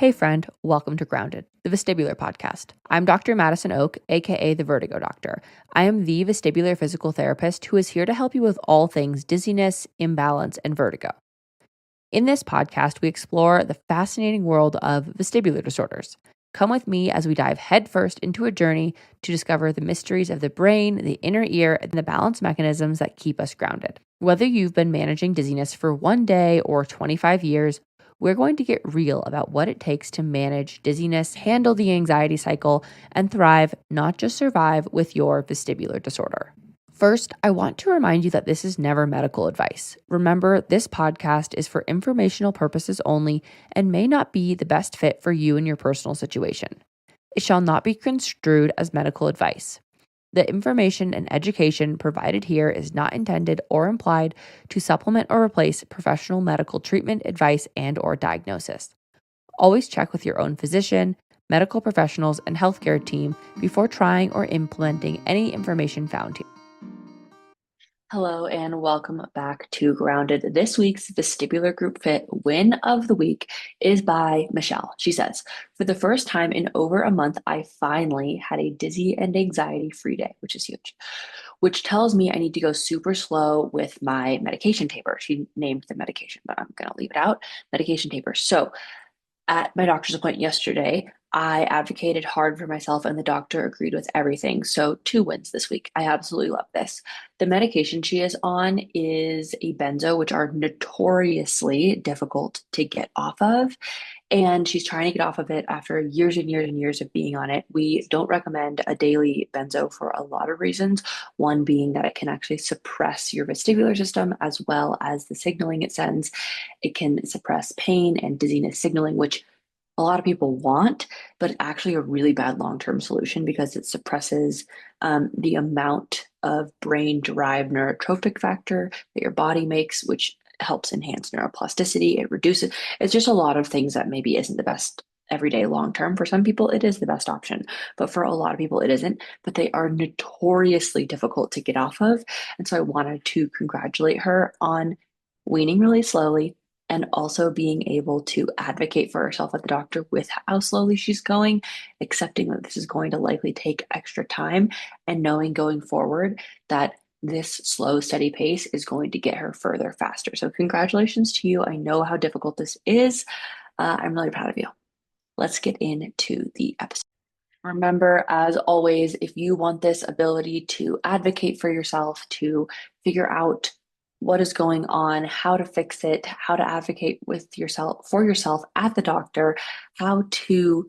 Hey friend, welcome to Grounded, the Vestibular podcast. I'm Dr. Madison Oak, aka the Vertigo Doctor. I am the vestibular physical therapist who is here to help you with all things dizziness, imbalance, and vertigo. In this podcast, we explore the fascinating world of vestibular disorders. Come with me as we dive headfirst into a journey to discover the mysteries of the brain, the inner ear, and the balance mechanisms that keep us grounded. Whether you've been managing dizziness for one day or 25 years, we're going to get real about what it takes to manage dizziness, handle the anxiety cycle, and thrive, not just survive, with your vestibular disorder. First, I want to remind you that this is never medical advice. Remember, this podcast is for informational purposes only and may not be the best fit for you and your personal situation. It shall not be construed as medical advice. The information and education provided here is not intended or implied to supplement or replace professional medical treatment, advice, and or diagnosis. Always check with your own physician, medical professionals, and healthcare team before trying or implementing any information found here. Hello and welcome back to Grounded. This week's Vestibular Group Fit win of the week is by Michelle. She says, "For the first time in over a month, I finally had a dizzy and anxiety-free day," which is huge, which tells me I need to go super slow with my medication taper. She named the medication, but I'm going to leave it out. Medication taper. So at my doctor's appointment yesterday, I advocated hard for myself and the doctor agreed with everything. So 2 wins this week. I absolutely love this. The medication she is on is a benzo, which are notoriously difficult to get off of. And she's trying to get off of it after years and years and years of being on it. We don't recommend a daily benzo for a lot of reasons. One being that it can actually suppress your vestibular system as well as the signaling it sends. It can suppress pain and dizziness signaling, which a lot of people want, but it's actually a really bad long-term solution because it suppresses the amount of brain-derived neurotrophic factor that your body makes, which helps enhance neuroplasticity. It reduces, it's just a lot of things that maybe isn't the best everyday long-term. For some people, it is the best option, but for a lot of people, it isn't. But they are notoriously difficult to get off of. And so I wanted to congratulate her on weaning really slowly, and also being able to advocate for herself at the doctor with how slowly she's going, accepting that this is going to likely take extra time, and knowing going forward that this slow, steady pace is going to get her further faster. So, congratulations to you. I know how difficult this is. I'm really proud of you. Let's get into the episode. Remember, as always, if you want this ability to advocate for yourself, to figure out what is going on, how to fix it, how to advocate with yourself for yourself at the doctor, how to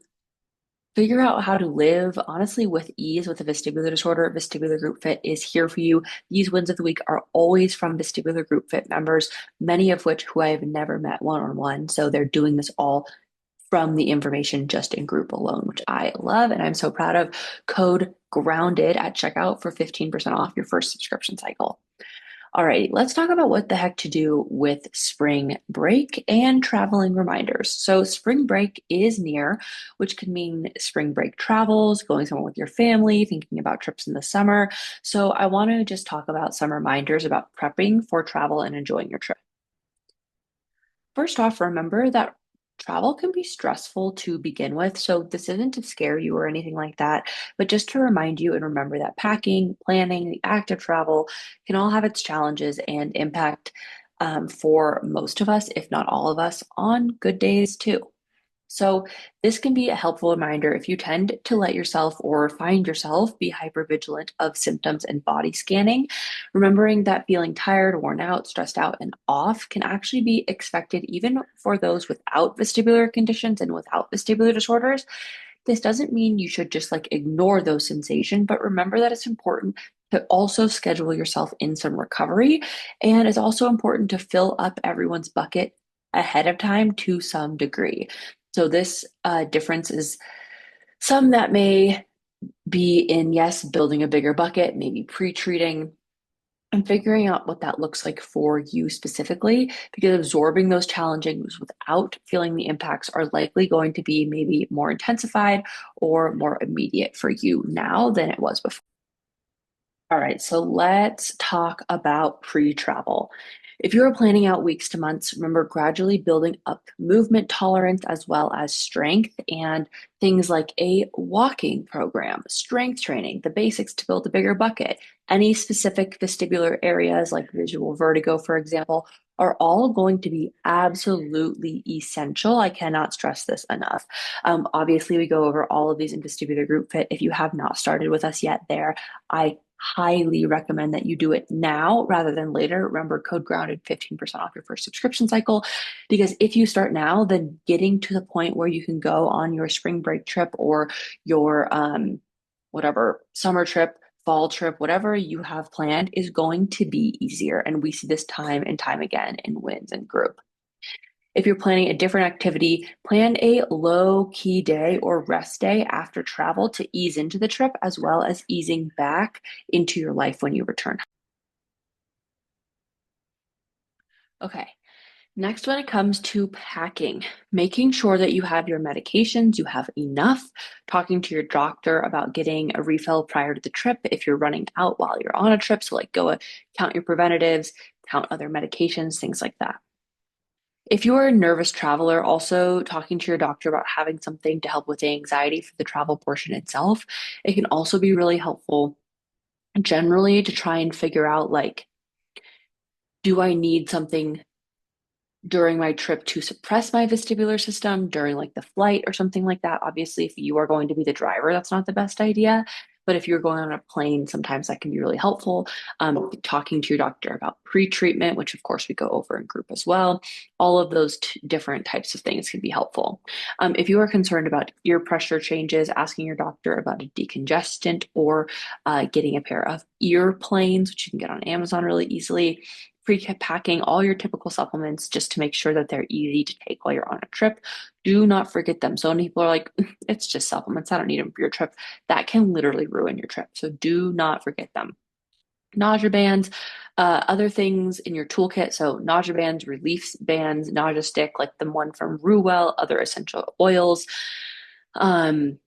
figure out how to live honestly with ease with a vestibular disorder, Vestibular Group Fit is here for you. These wins of the week are always from Vestibular Group Fit members, many of which who I have never met one-on-one. So they're doing this all from the information just in group alone, which I love and I'm so proud of. Code GROUNDED at checkout for 15% off your first subscription cycle. All right, let's talk about what the heck to do with spring break and traveling reminders. So spring break is near, which could mean spring break travels, going somewhere with your family, thinking about trips in the summer. So I want to just talk about some reminders about prepping for travel and enjoying your trip. First off, remember that travel can be stressful to begin with. So this isn't to scare you or anything like that, but just to remind you and remember that packing, planning, the act of travel can all have its challenges and impact for most of us, if not all of us, on good days too. So this can be a helpful reminder if you tend to let yourself or find yourself be hypervigilant of symptoms and body scanning. Remembering that feeling tired, worn out, stressed out, and off can actually be expected even for those without vestibular conditions and without vestibular disorders. This doesn't mean you should just like ignore those sensations, but remember that it's important to also schedule yourself in some recovery. And it's also important to fill up everyone's bucket ahead of time to some degree. So this difference is some that may be in, yes, building a bigger bucket, maybe pre-treating, and figuring out what that looks like for you specifically, because absorbing those challenges without feeling the impacts are likely going to be maybe more intensified or more immediate for you now than it was before. All right, so let's talk about pre-travel. If you are planning out weeks to months, remember gradually building up movement tolerance as well as strength and things like a walking program, strength training, the basics to build a bigger bucket. Any specific vestibular areas like visual vertigo, for example, are all going to be absolutely essential. I cannot stress this enough. Obviously, we go over all of these in vestibular group fit. If you have not started with us yet there, I highly recommend that you do it now rather than later. Remember, code grounded 15% off your first subscription cycle. Because if you start now, then getting to the point where you can go on your spring break trip or your whatever summer trip, fall trip, whatever you have planned is going to be easier. And we see this time and time again in wins and group. If you're planning a different activity, plan a low key day or rest day after travel to ease into the trip, as well as easing back into your life when you return. Okay. Next, when it comes to packing, making sure that you have your medications, you have enough, talking to your doctor about getting a refill prior to the trip if you're running out while you're on a trip. So, like, count your preventatives, count other medications, things like that. If you're a nervous traveler, also talking to your doctor about having something to help with the anxiety for the travel portion itself, it can also be really helpful generally to try and figure out like, do I need something during my trip to suppress my vestibular system during like the flight or something like that? Obviously, if you are going to be the driver, that's not the best idea. But if you're going on a plane, sometimes that can be really helpful. Talking to your doctor about pre-treatment, which of course we go over in group as well. All of those different types of things can be helpful. If you are concerned about ear pressure changes, asking your doctor about a decongestant or getting a pair of ear planes, which you can get on Amazon really easily, pre-packing all your typical supplements just to make sure that they're easy to take while you're on a trip. Do not forget them. So many people are like, it's just supplements. I don't need them for your trip. That can literally ruin your trip. So do not forget them. Nausea bands, other things in your toolkit. So nausea bands, relief bands, nausea stick, like the one from Ruwell, other essential oils. Um,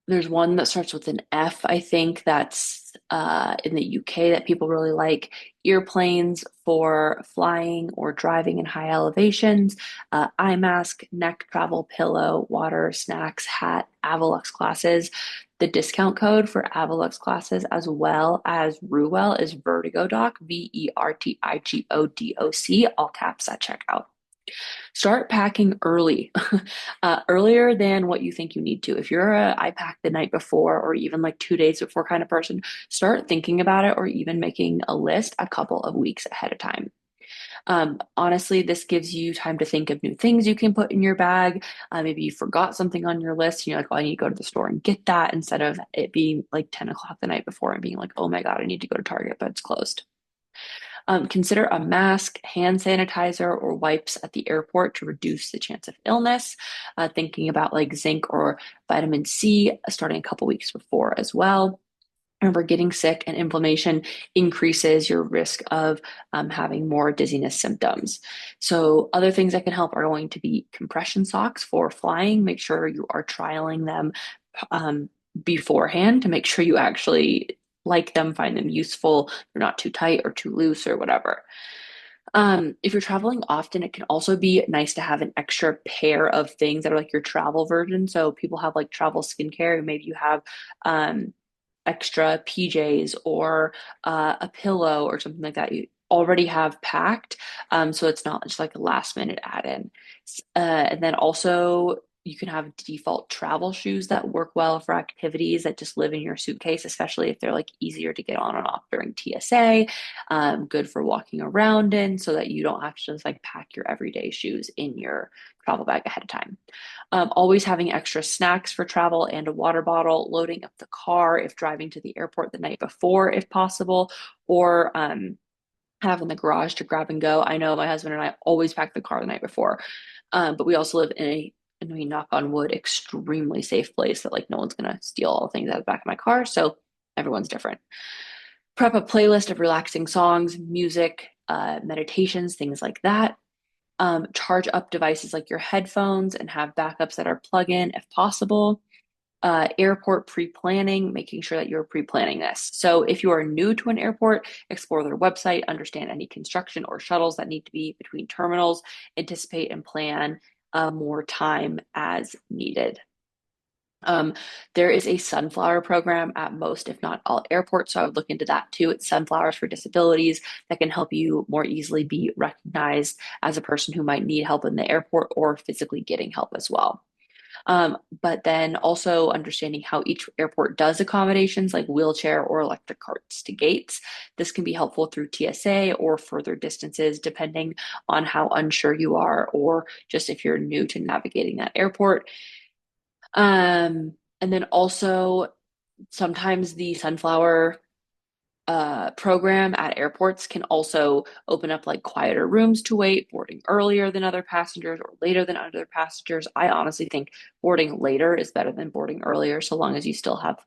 there's one that starts with an F, I think, that's in the UK that people really like. Earplanes for flying or driving in high elevations, eye mask, neck travel pillow, water, snacks, hat, Avalux glasses. The discount code for Avalux glasses as well as Ruwell is Vertigo Doc, VERTIGODOC, all caps at checkout. Start packing early, earlier than what you think you need to. If you're I pack the night before or even like 2 days before kind of person, start thinking about it or even making a list a couple of weeks ahead of time. Honestly, this gives you time to think of new things you can put in your bag. Maybe you forgot something on your list and you're like, well, I need to go to the store and get that instead of it being like 10 o'clock the night before and being like, oh my God, I need to go to Target, but it's closed. Consider a mask, hand sanitizer, or wipes at the airport to reduce the chance of illness. Thinking about like zinc or vitamin C starting a couple weeks before as well. Remember, getting sick and inflammation increases your risk of having more dizziness symptoms. So, other things that can help are going to be compression socks for flying. Make sure you are trialing them um, beforehand to make sure you actually like them, find them useful, they're not too tight or too loose or whatever. If you're traveling often, it can also be nice to have an extra pair of things that are like your travel version. So people have like travel skincare, maybe you have um, extra PJs or a pillow or something like that you already have packed. So it's not just like a last minute add in. And then also, you can have default travel shoes that work well for activities that just live in your suitcase, especially if they're like easier to get on and off during TSA. Good for walking around in so that you don't have to just like pack your everyday shoes in your travel bag ahead of time. Always having extra snacks for travel and a water bottle, loading up the car if driving to the airport the night before, if possible, or have in the garage to grab and go. I know my husband and I always pack the car the night before, but we also live in a, and we knock on wood, extremely safe place that like no one's gonna steal all the things out of the back of my car. So everyone's different. Prep a playlist of relaxing songs, music, meditations, things like that. Charge up devices like your headphones and have backups that are plug in if possible. Airport pre-planning, making sure that you're pre-planning this. So if you are new to an airport, explore their website, understand any construction or shuttles that need to be between terminals, anticipate and plan more time as needed. There is a sunflower program at most, if not all airports. So I would look into that too. It's Sunflowers for Disabilities that can help you more easily be recognized as a person who might need help in the airport or physically getting help as well. But then also understanding how each airport does accommodations like wheelchair or electric carts to gates. This can be helpful through TSA or further distances, depending on how unsure you are or just if you're new to navigating that airport. And then also sometimes the sunflower program at airports can also open up like quieter rooms to wait, boarding earlier than other passengers or later than other passengers. I honestly think boarding later is better than boarding earlier, so long as you still have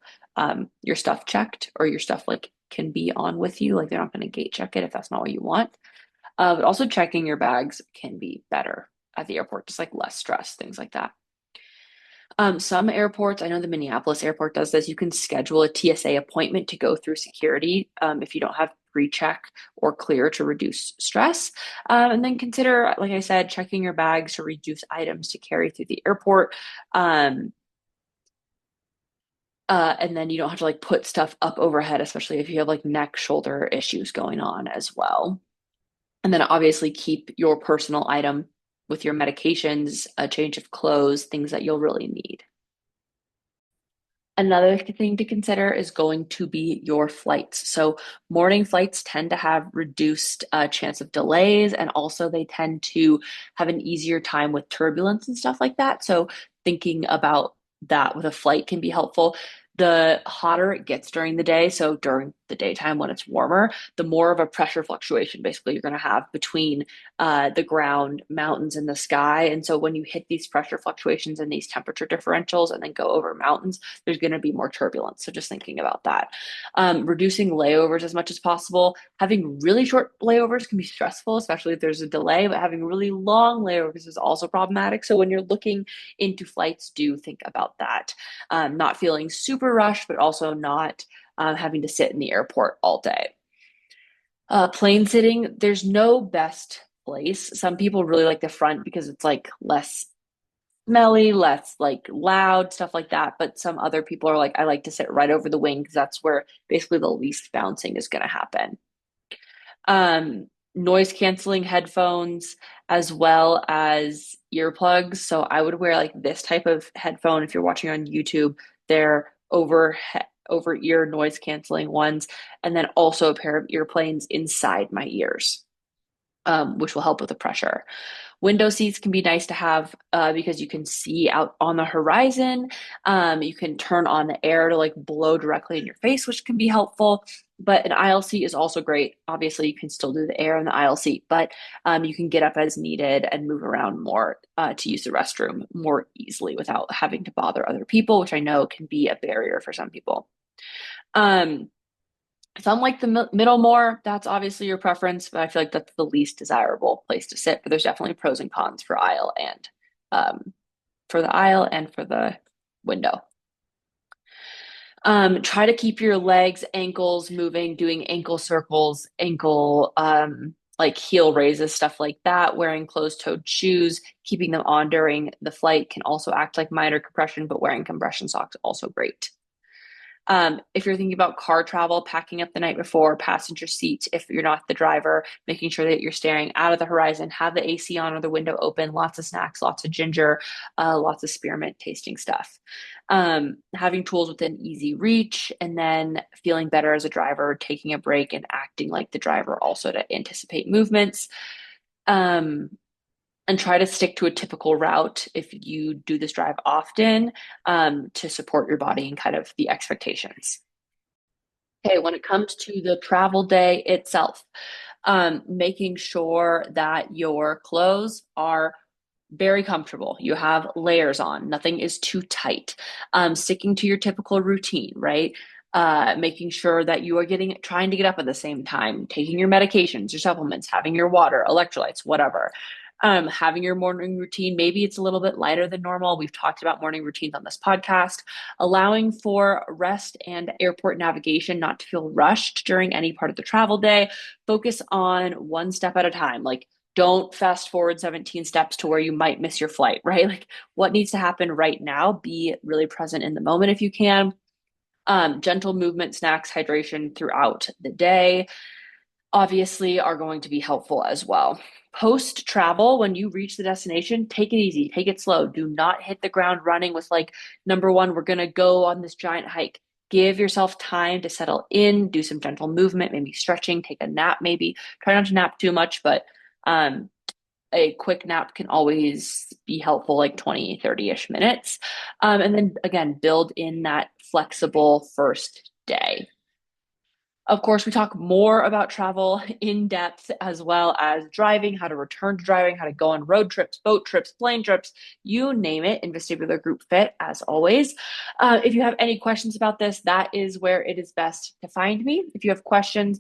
your stuff checked or your stuff like can be on with you. Like they're not going to gate check it if that's not what you want. But also checking your bags can be better at the airport, just like less stress, things like that. Some airports, I know the Minneapolis airport does this. You can schedule a TSA appointment to go through security if you don't have pre-check or clear to reduce stress. And then consider, like I said, checking your bags to reduce items to carry through the airport. And then you don't have to like put stuff up overhead, especially if you have like neck, shoulder issues going on as well. And then obviously keep your personal item with your medications, a change of clothes, things that you'll really need. Another thing to consider is going to be your flights. So morning flights tend to have reduced chance of delays, and also they tend to have an easier time with turbulence and stuff like that. So thinking about that with a flight can be helpful. The hotter it gets during the day, so during the daytime when it's warmer, the more of a pressure fluctuation basically you're going to have between the ground, mountains, and the sky. And so when you hit these pressure fluctuations and these temperature differentials and then go over mountains, there's going to be more turbulence. So just thinking about that. Reducing layovers as much as possible. Having really short layovers can be stressful, especially if there's a delay, but having really long layovers is also problematic. So when you're looking into flights, do think about that. Not feeling super rushed, but also not having to sit in the airport all day. Plane sitting, there's no best place. Some people really like the front because it's like less smelly, less like loud, stuff like that. But some other people are like, I like to sit right over the wing because that's where basically the least bouncing is going to happen. Noise canceling headphones as well as earplugs. So I would wear like this type of headphone if you're watching on YouTube. They're over ear noise canceling ones, and then also a pair of earplanes inside my ears, which will help with the pressure. Window seats can be nice to have because you can see out on the horizon. You can turn on the air to like blow directly in your face, which can be helpful. But an aisle seat is also great. Obviously, you can still do the air in the aisle seat, but you can get up as needed and move around more to use the restroom more easily without having to bother other people, which I know can be a barrier for some people. Some like the middle more. That's obviously your preference, but I feel like that's the least desirable place to sit. But there's definitely pros and cons for aisle and for the aisle and for the window. Try to keep your legs, ankles moving, doing ankle circles, ankle like heel raises, stuff like that. Wearing closed-toed shoes, keeping them on during the flight can also act like minor compression, but wearing compression socks also great. If you're thinking about car travel, packing up the night before, passenger seats, if you're not the driver, making sure that you're staring out of the horizon, have the AC on or the window open, lots of snacks, lots of ginger, lots of spearmint tasting stuff. Having tools within easy reach, and then feeling better as a driver, taking a break and acting like the driver also to anticipate movements. And try to stick to a typical route if you do this drive often to support your body and kind of the expectations. Okay, when it comes to the travel day itself, making sure that your clothes are very comfortable. You have layers on, nothing is too tight. Sticking to your typical routine, right? Making sure that you are trying to get up at the same time, taking your medications, your supplements, having your water, electrolytes, whatever. Having your morning routine, maybe it's a little bit lighter than normal. We've talked about morning routines on this podcast, allowing for rest and airport navigation, not to feel rushed during any part of the travel day. Focus on one step at a time. Like, don't fast forward 17 steps to where you might miss your flight, right? Like, what needs to happen right now? Be really present in the moment if you can. Gentle movement, snacks, hydration throughout the day obviously are going to be helpful as well. Post travel, when you reach the destination, take it easy, take it slow. Do not hit the ground running with, like, number one, we're going to go on this giant hike. Give yourself time to settle in, do some gentle movement, maybe stretching, take a nap, maybe. Try not to nap too much, but um, a quick nap can always be helpful, like 20, 30-ish minutes. And then again, build in that flexible first day. Of course, we talk more about travel in depth, as well as driving, how to return to driving, how to go on road trips, boat trips, plane trips, you name it, in Vestibular Group Fit, as always. If you have any questions about this, that is where it is best to find me. If you have questions,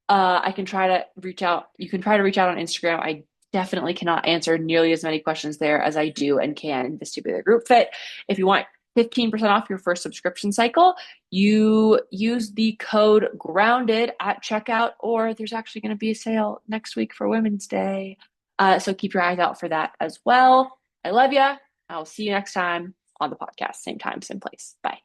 I can try to reach out. You can try to reach out on Instagram. I definitely cannot answer nearly as many questions there as I do and can in Vestibular Group Fit. If you want 15% off your first subscription cycle, you use the code grounded at checkout, or there's actually going to be a sale next week for Women's Day. So keep your eyes out for that as well. I love you. I'll see you next time on the podcast. Same time, same place. Bye.